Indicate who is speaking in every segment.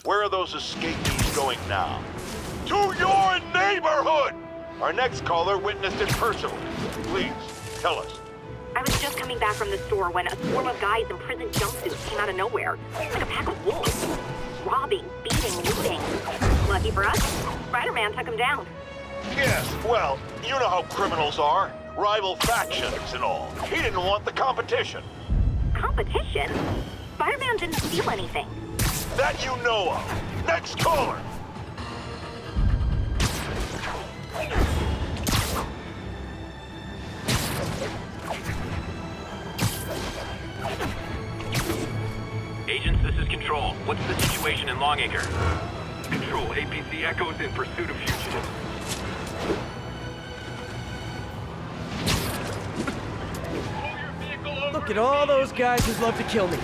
Speaker 1: Where are those escapees going now? To your neighborhood! Our next caller witnessed it personally. Please, tell us.
Speaker 2: I was just coming back from the store when a swarm of guys in prison jumpsuits came out of nowhere. Like a pack of wolves. Robbing, beating, looting. Lucky for us, Spider-Man took them down.
Speaker 1: Yes, well, you know how criminals are. Rival factions and all. He didn't want the competition.
Speaker 2: Competition? Spider-Man didn't steal anything.
Speaker 1: That you know of. Next caller!
Speaker 3: Agents, this is Control. What's the situation in Longacre? Control, APC Echo is in pursuit of fugitives.
Speaker 4: Look at all those guys who'd love to kill me.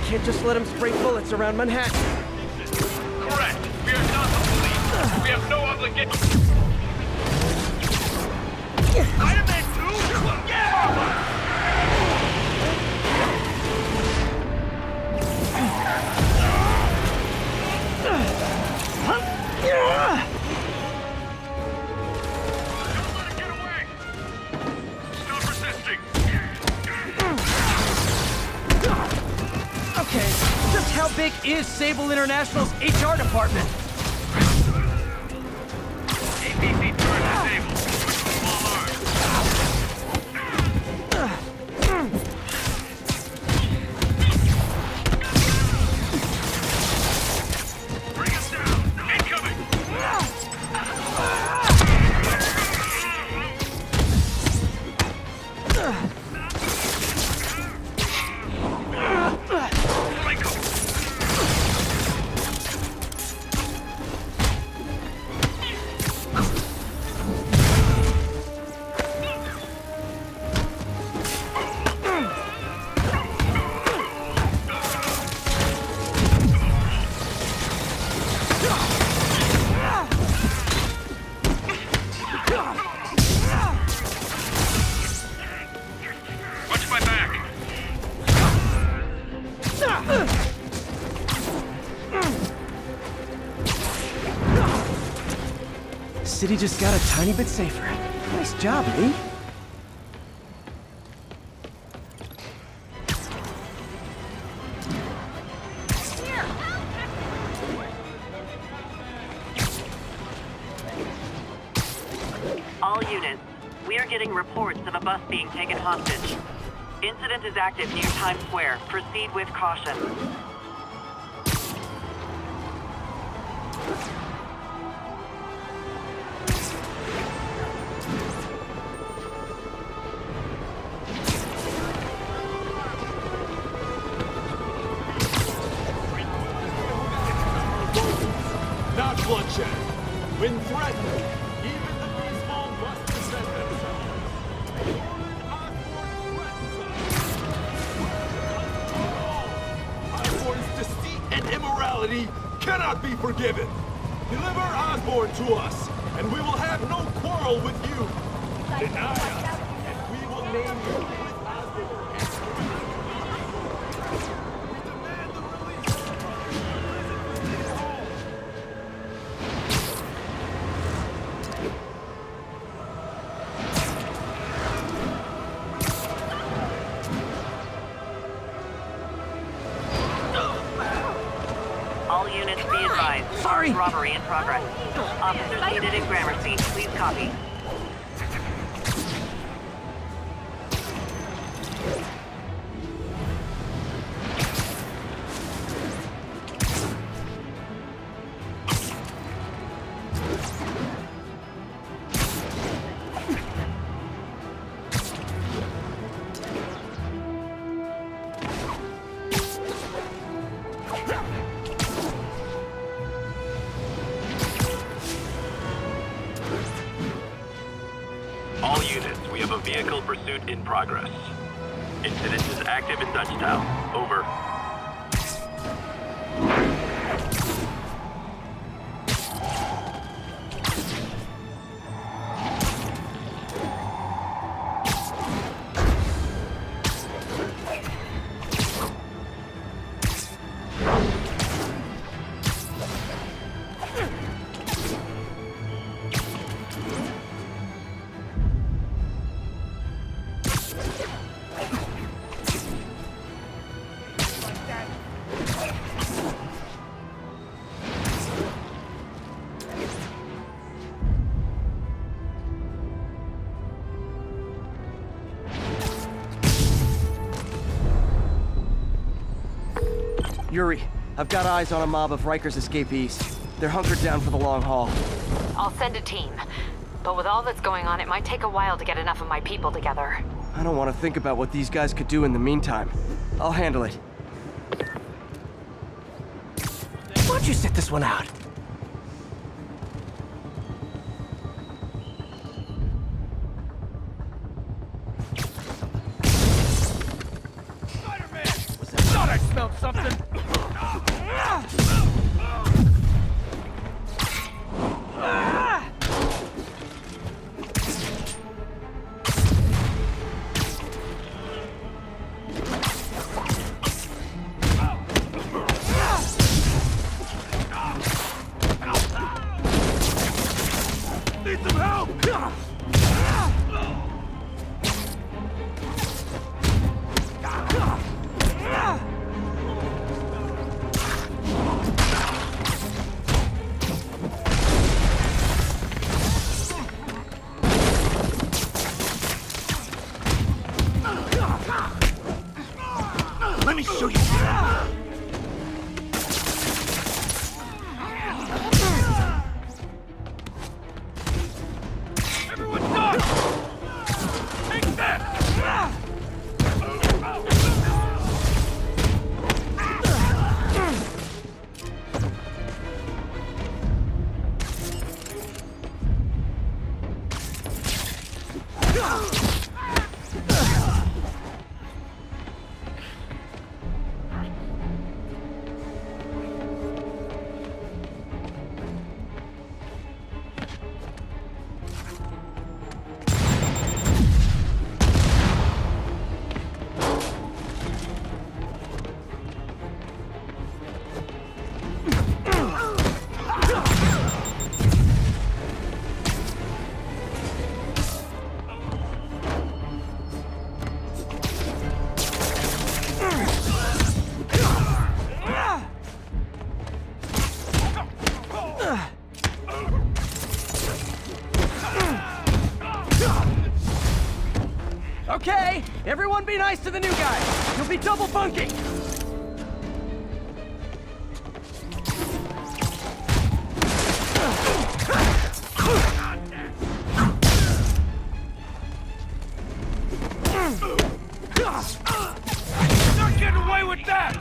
Speaker 4: Can't just let them spray bullets around Manhattan.
Speaker 3: Correct. We are not the police. We have no obligation. Spider-Man 2? Yeah!
Speaker 4: Okay, just how big is Sable International's HR department?
Speaker 3: APC turret disabled. Switch to small arms. Bring us down. Incoming. Watch my back.
Speaker 4: City just got a tiny bit safer. Nice job, Lee.
Speaker 5: All units, we are getting reports of a bus being taken hostage. Incident is active near Times Square. Proceed with caution.
Speaker 6: Not bloodshed. When threatened, even the peaceful must defend themselves. Osborn's deceit and immorality cannot be forgiven. Deliver Osborn to us, and we will have no quarrel with you. Deny us, and we will name you with Osborn. We demand the release of
Speaker 5: All units be advised.
Speaker 4: Sorry.
Speaker 5: Robbery in progress. Officers needed in Gramercy. Please copy.
Speaker 3: All units, we have a vehicle pursuit in progress. Incident is active in Dutchtown. Over.
Speaker 4: Yuri. I've got eyes on a mob of Rikers escapees. They're hunkered down for the long haul.
Speaker 7: I'll send a team. But with all that's going on, it might take a while to get enough of my people together.
Speaker 4: I don't want to think about what these guys could do in the meantime. I'll handle it. Why don't you sit this one out?
Speaker 6: Spider-Man! Thought I smelled something! Need some help! Let me show you. Everyone stop! Take that!
Speaker 4: Okay, everyone be nice to the new guy. You'll be double bunking.
Speaker 6: Not getting away with that!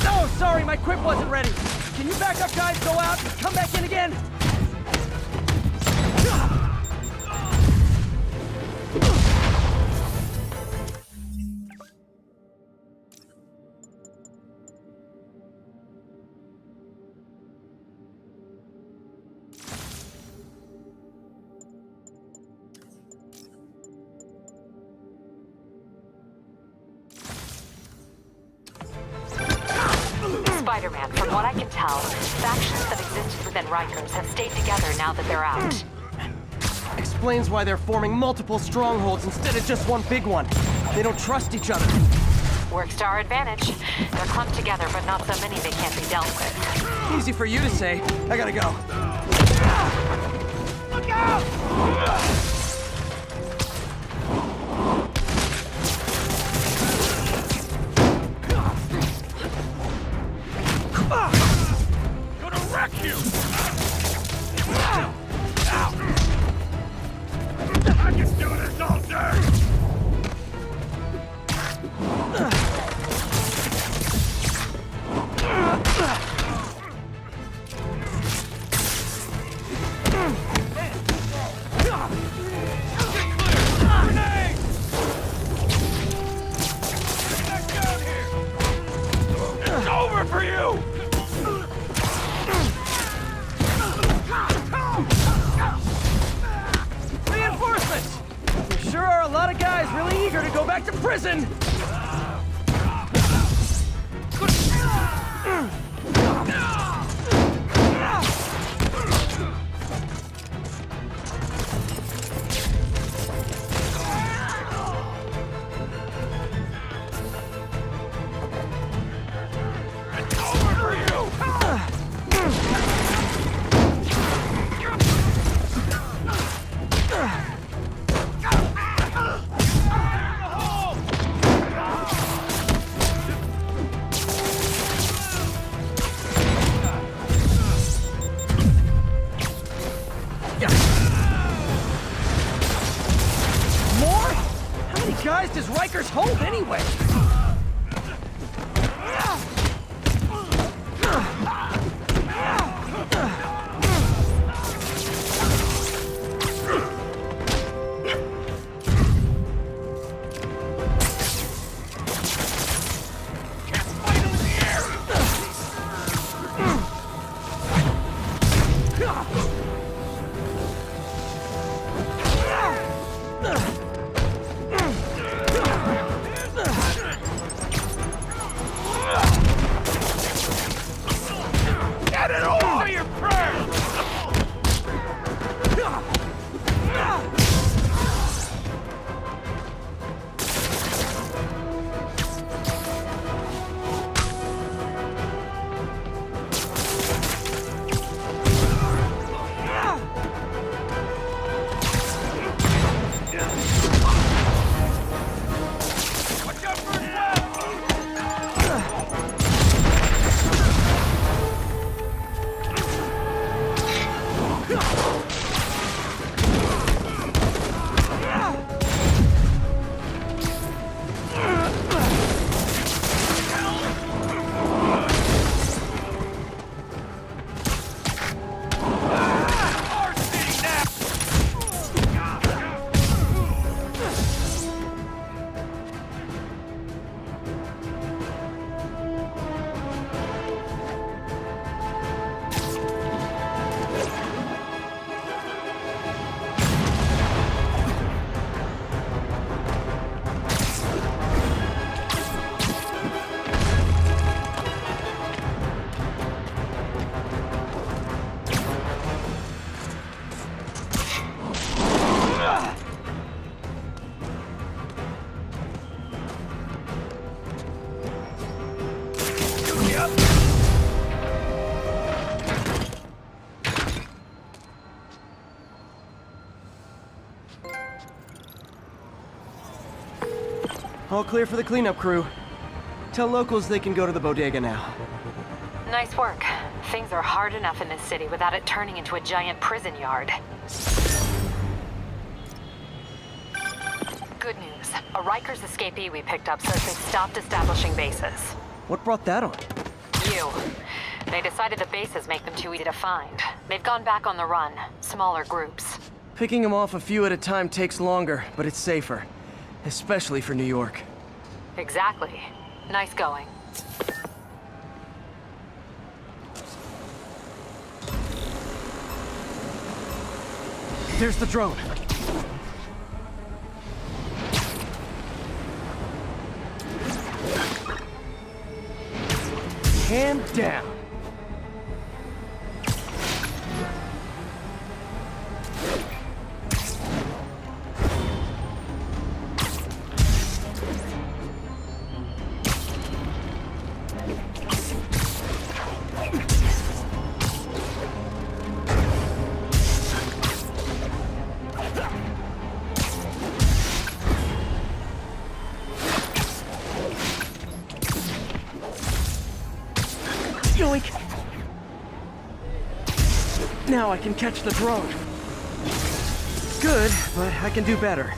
Speaker 4: Oh, sorry, my quip wasn't ready. Can you back up, guys? Go out and come back in again?
Speaker 7: Spider-Man, from what I can tell, factions that existed within Rikers have stayed together now that they're out.
Speaker 4: Explains why they're forming multiple strongholds instead of just one big one. They don't trust each other.
Speaker 7: Works to our advantage. They're clumped together, but not so many they can't be dealt with.
Speaker 4: Easy for you to say. I gotta go.
Speaker 6: Look out! Gonna wreck you! Ow! I can do this all day! Grenade! Get back down here!
Speaker 4: Reinforcements! There sure are a lot of guys really eager to go back to prison! Guys does Rikers hold anyway? All clear for the cleanup crew. Tell locals they can go to the bodega now.
Speaker 7: Nice work. Things are hard enough in this city without it turning into a giant prison yard. Good news. A Rikers escapee we picked up says they've stopped establishing bases.
Speaker 4: What brought that on?
Speaker 7: You. They decided the bases make them too easy to find. They've gone back on the run. Smaller groups.
Speaker 4: Picking them off a few at a time takes longer, but it's safer. Especially for New York.
Speaker 7: Exactly. Nice going.
Speaker 4: There's the drone. Hand down. Yoink! Now I can catch the drone. Good, but I can do better.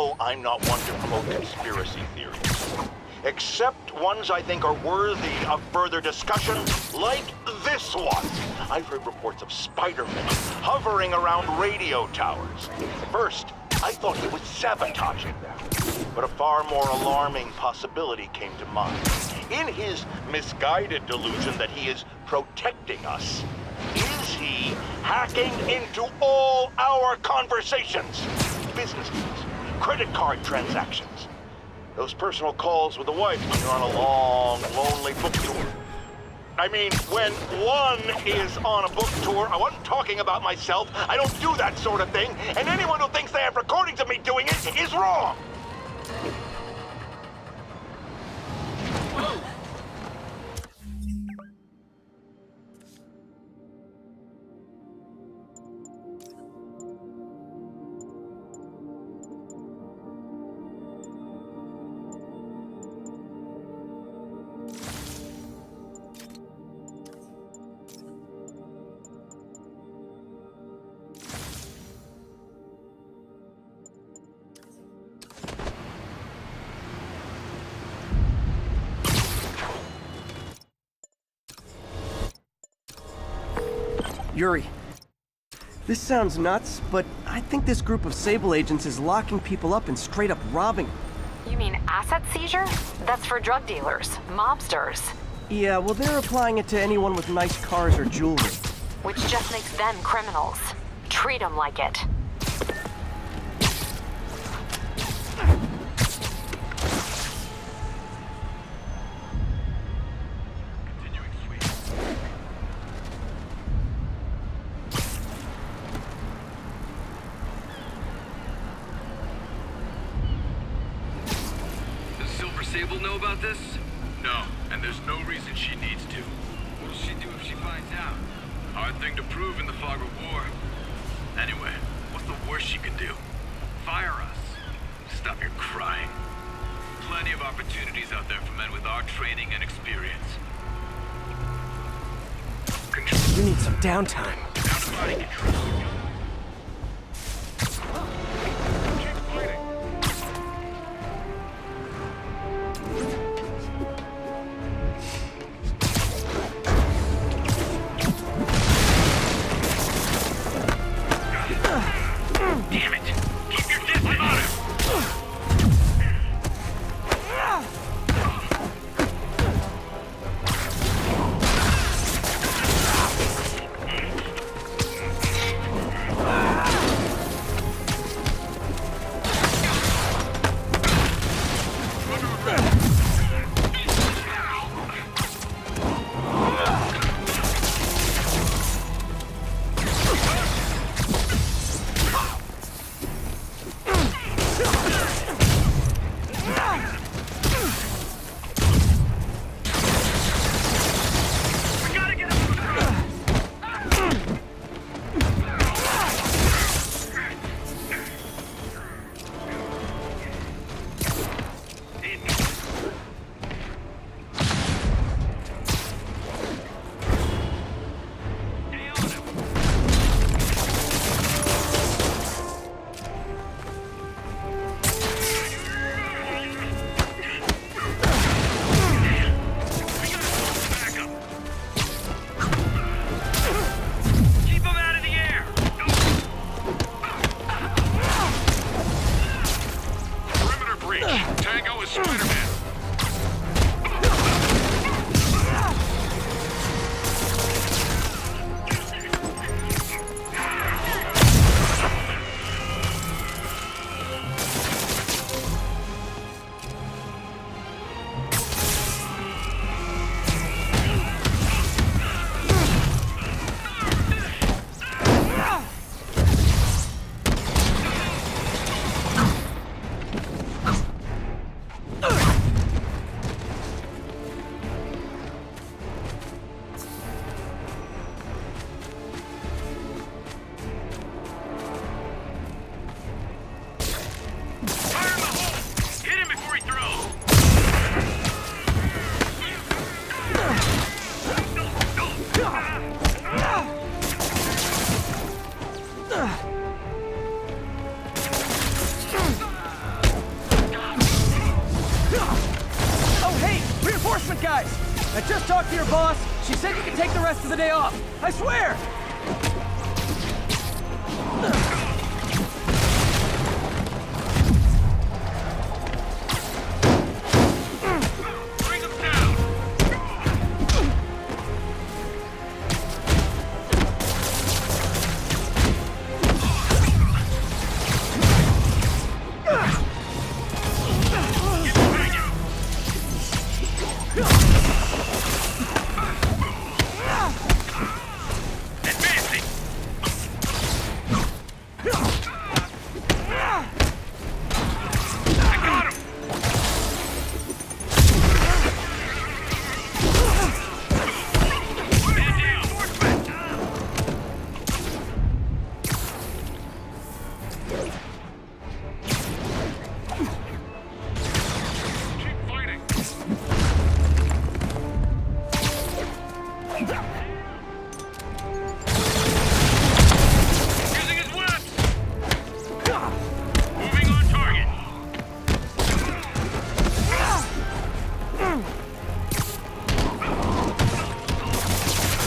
Speaker 1: know I'm not one to promote conspiracy theories. Except ones I think are worthy of further discussion, like this one. I've heard reports of Spider-Man hovering around radio towers. At first, I thought he was sabotaging them. But a far more alarming possibility came to mind. In his misguided delusion that he is protecting us, is he hacking into all our conversations? Business deals, credit card transactions, those personal calls with the wife when you're on a long, lonely book tour. I mean, when one is on a book tour, I wasn't talking about myself. I don't do that sort of thing. And anyone who thinks they have recordings of me doing it is wrong.
Speaker 4: Yuri. This sounds nuts, but I think this group of Sable agents is locking people up and straight up robbing them.
Speaker 7: You mean asset seizure? That's for drug dealers, mobsters,
Speaker 4: Yeah, well, they're applying it to anyone with nice cars or jewelry.
Speaker 7: which just makes them criminals. Treat them like it.
Speaker 3: Continuing sweep.
Speaker 8: Does Silver Sable know about this?
Speaker 3: No, and there's no reason she needs to.
Speaker 8: What'll she do if she finds out?
Speaker 3: Hard thing to prove in the fog of war. Anyway, what's the worst she could do? Fire us. Stop your crying. Plenty of opportunities out there for men with our training and experience. Control.
Speaker 4: You need some downtime.
Speaker 3: Down to body control. Damn it! Keep your distance on him!
Speaker 4: reinforcement guys! I just talked to your boss. She said you can take the rest of the day off. I swear!
Speaker 3: Bring them down! Advancing! I got him! Man down! Keep fighting! Using his webs! Moving on target!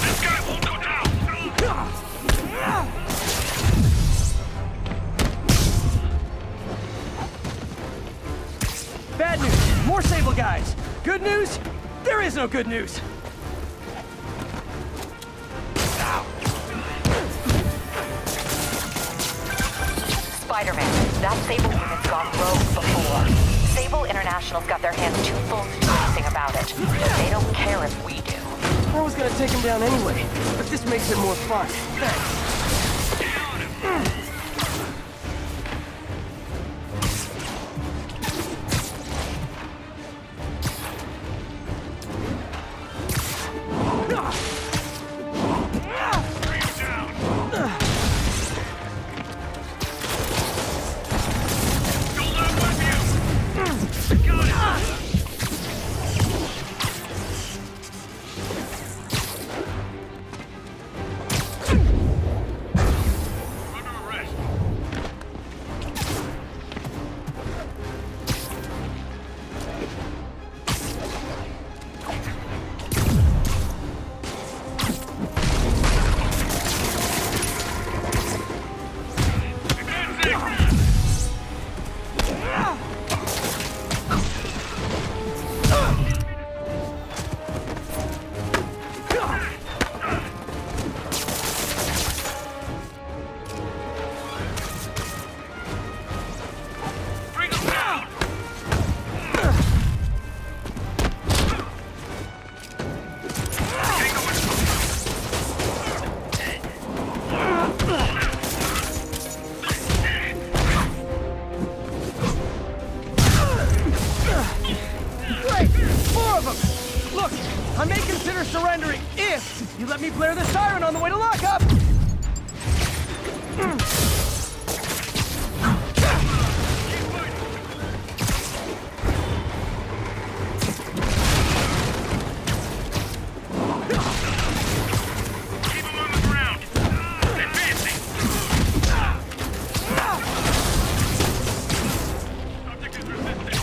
Speaker 3: This guy won't go down!
Speaker 4: Bad news. More Sable guys. Good news? There is no good news.
Speaker 7: Spider-Man, that Sable unit's gone rogue before. Sable International's got their hands too full to do anything about it. They don't care if we do.
Speaker 4: I was gonna take him down anyway, but this makes it more fun. Thanks.
Speaker 3: Bring him down! Don't let him whip you! Got it! Under arrest. Bring him down!
Speaker 4: Great! 4 of them! Look, I may consider surrendering if you let me blare the siren on the way to lockup!
Speaker 3: Keep him on the ground! Advancing! Subject is resisting!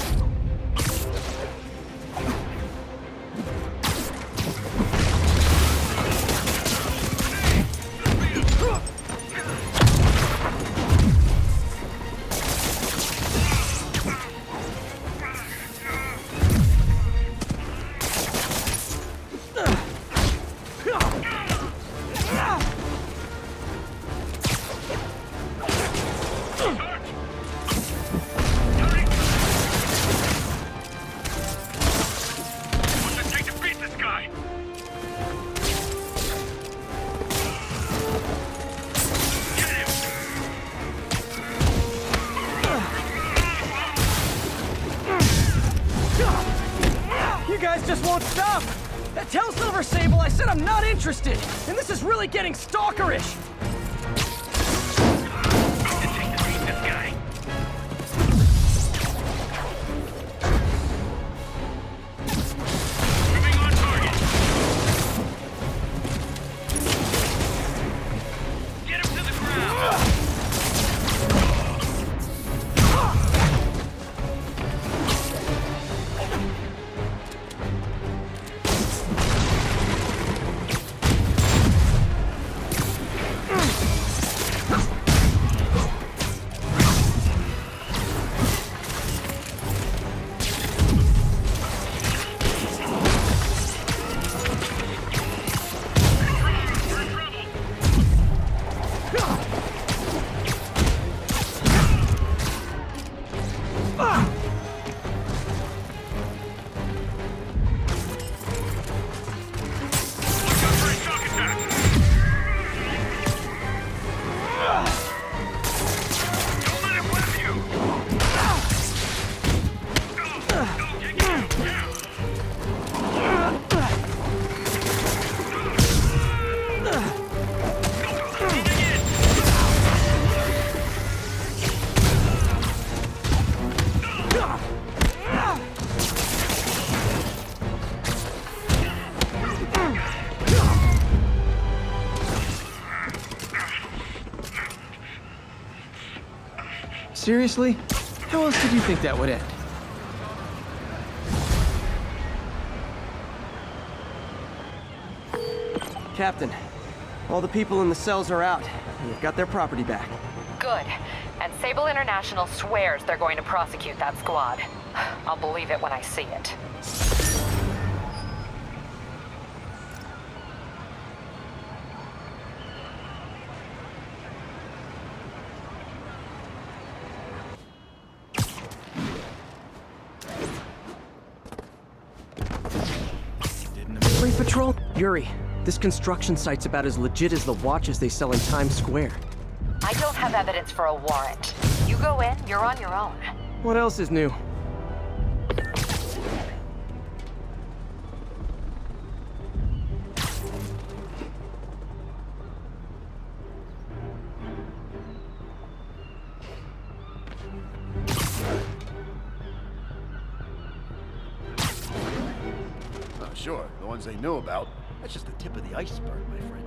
Speaker 3: What's it take to beat this guy? Get him!
Speaker 4: You guys just won't stop! Tell Silver Sable I said I'm not interested! And this is really getting stalkerish!
Speaker 3: What's it take to beat this guy? Moving on target! Get him to the ground!
Speaker 4: Seriously? How else did you think that would end? Captain, all the people in the cells are out. They've got their property back.
Speaker 7: Good. And Sable International swears they're going to prosecute that squad. I'll believe it when I see it.
Speaker 4: Free patrol? Yuri, this construction site's about as legit as the watches they sell in Times Square.
Speaker 7: I don't have evidence for a warrant. You go in, you're on your own.
Speaker 4: What else is new?
Speaker 9: Sure, the ones they knew about. That's just the tip of the iceberg, my friend.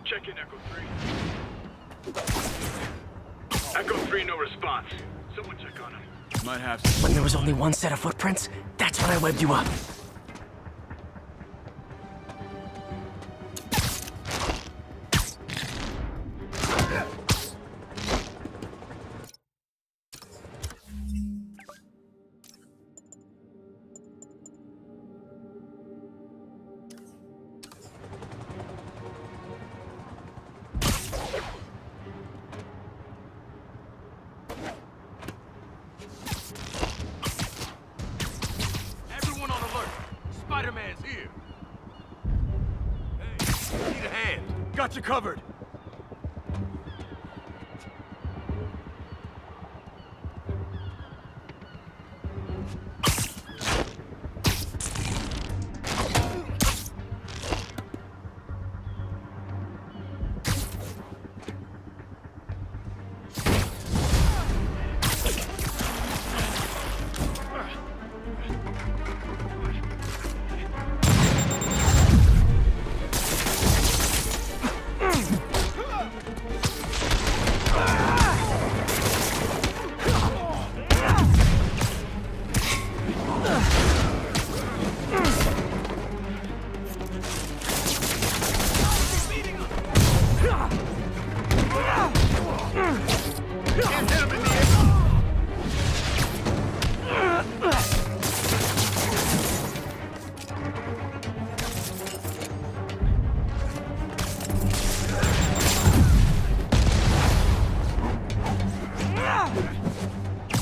Speaker 3: Check in, Echo 3. Echo 3, no response. Someone check on him. Might have to.
Speaker 4: When there was only one set of footprints, that's when I webbed you up.
Speaker 6: Everyone on alert. Spider-Man's here. Hey, need a hand. Got you covered.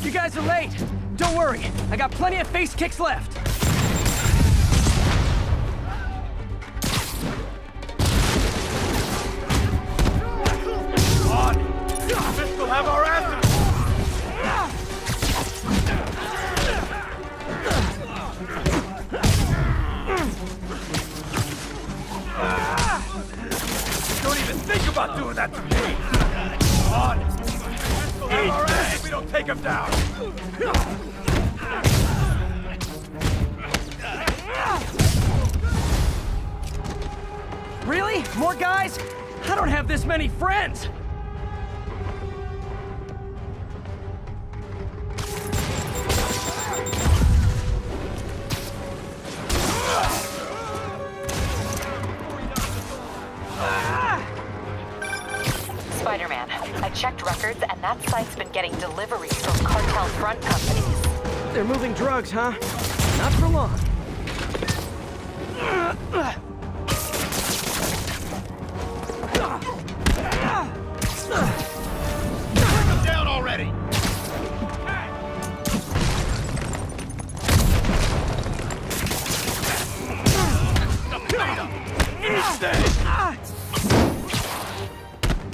Speaker 4: You guys are late. Don't worry, I got plenty of face kicks left.
Speaker 6: We'll have our asses. Don't even think about doing that to me. Come on. We'll have our asses if we don't take him down.
Speaker 4: Really? More guys? I don't have this many friends.
Speaker 7: Spider-Man, I checked records and that site's been getting deliveries from cartel front companies.
Speaker 4: They're moving drugs, huh? Not for long.
Speaker 6: Bring him down already.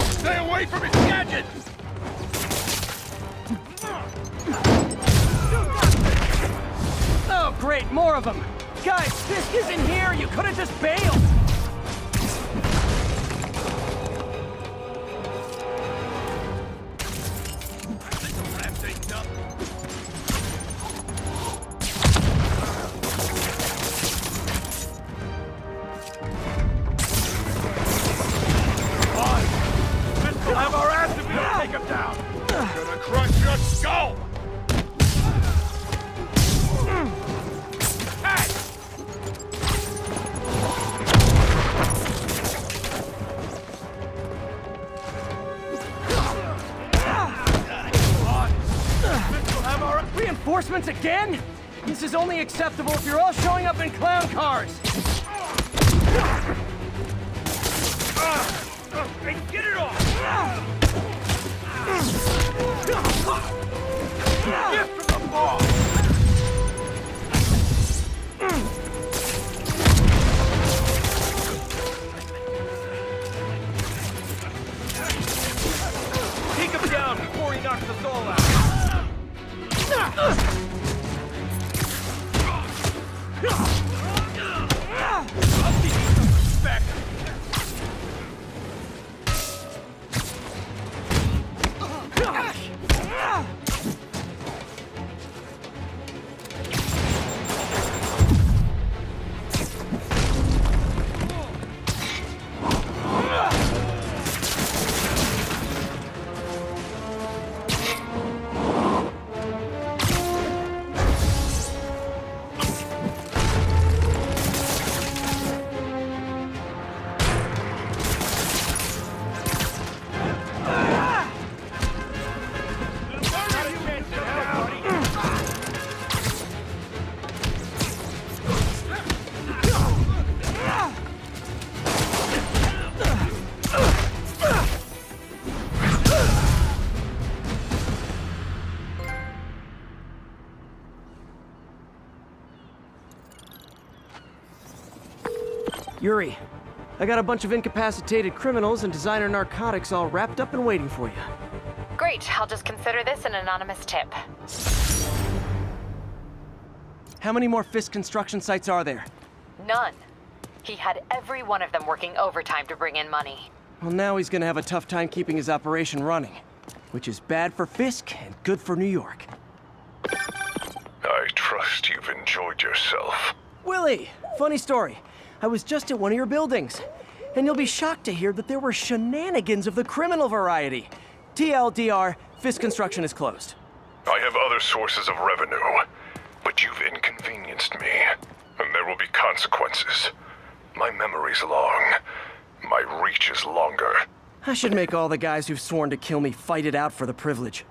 Speaker 6: Stay away from his gadgets!
Speaker 4: Oh, great, more of them. Guys, Fisk isn't here! You could have just bailed!
Speaker 6: We'll have our ass if we don't take him down! Gonna crush your skull! Hey!
Speaker 4: Reinforcements again? This is only acceptable if you're all showing up in clown cars!
Speaker 6: Hey, get it off! Gift from the boss! Take him down before he knocks us all out! I'll give you some respect!
Speaker 4: Yuri, I got a bunch of incapacitated criminals and designer narcotics all wrapped up and waiting for you.
Speaker 7: Great, I'll just consider this an anonymous tip.
Speaker 4: How many more Fisk construction sites are there?
Speaker 7: None. He had every one of them working overtime to bring in money.
Speaker 4: Well, now he's gonna have a tough time keeping his operation running, which is bad for Fisk and good for New York.
Speaker 10: I trust you've enjoyed yourself.
Speaker 4: Willie, funny story. I was just at one of your buildings, and you'll be shocked to hear that there were shenanigans of the criminal variety. TLDR, Fisk Construction is closed.
Speaker 10: I have other sources of revenue, but you've inconvenienced me, and there will be consequences. My memory's long. My reach is longer.
Speaker 4: I should make all the guys who've sworn to kill me fight it out for the privilege.